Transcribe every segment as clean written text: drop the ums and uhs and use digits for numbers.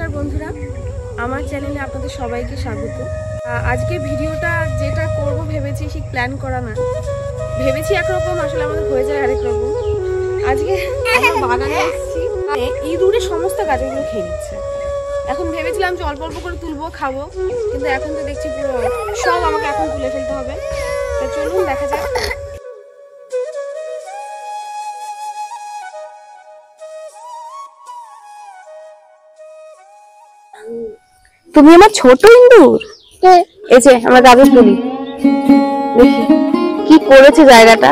নমস্কার বন্ধুরা, আমার চ্যানেলে আপনাদের সবাইকে স্বাগত। আজকে ভিডিওটা যেটা করব ভেবেছি ঠিক প্ল্যান করা না, ভেবেছি একরকম, আসলে আমাদের হয়ে যায় আরেক রকম। আজকে আমরা বাগানে এসেছি, ইঁদুরে সমস্ত গাছগুলো খেয়ে নিচ্ছে। এখন ভেবেছিলাম যে অল্প অল্প করে তুলবো, খাবো, কিন্তু এখন তো দেখছি পুরো সব আমাকে এখন তুলে ফেলতে হবে। তো চলুন দেখা যাক। তুমি আমার ছোট ইন্দুর, এই যে আমরা গাজর তুলি, দেখি কি করেছে জায়গাটা।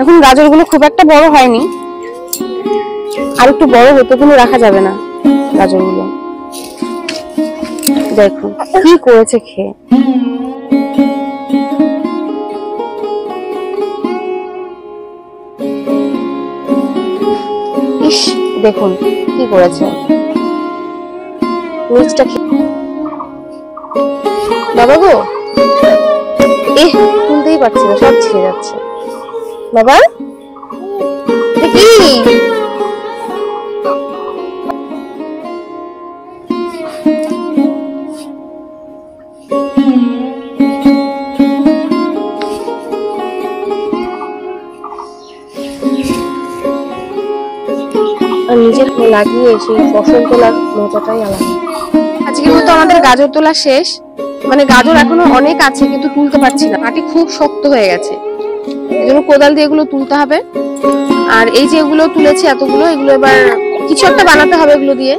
এখন গাজরগুলো খুব একটা বড় হয়নি, আর একটু বড় হতো কিন্তু রাখা যাবে না গাজরগুলো। দেখো কি করেছে খেয়ে। ইস, দেখুন কি করেছে। নিচটা বাবা গো, তুলতেই পারছি না, সব ছিঁড়ে যাচ্ছে। বাবা কি নিজের লাগিয়ে সেই ফসল তোলার মজাটাই আলাদা। আজকের মতো আমাদের গাজর তোলা শেষ, মানে গাজর এখনো অনেক আছে কিন্তু তুলতে পারছি না, মাটি খুব শক্ত হয়ে গেছে, এজন্য কোদাল দিয়ে এগুলো তুলতে হবে। আর এই যে এগুলো তুলেছি এতগুলো, এগুলো এবার কিছু একটা বানাতে হবে এগুলো দিয়ে।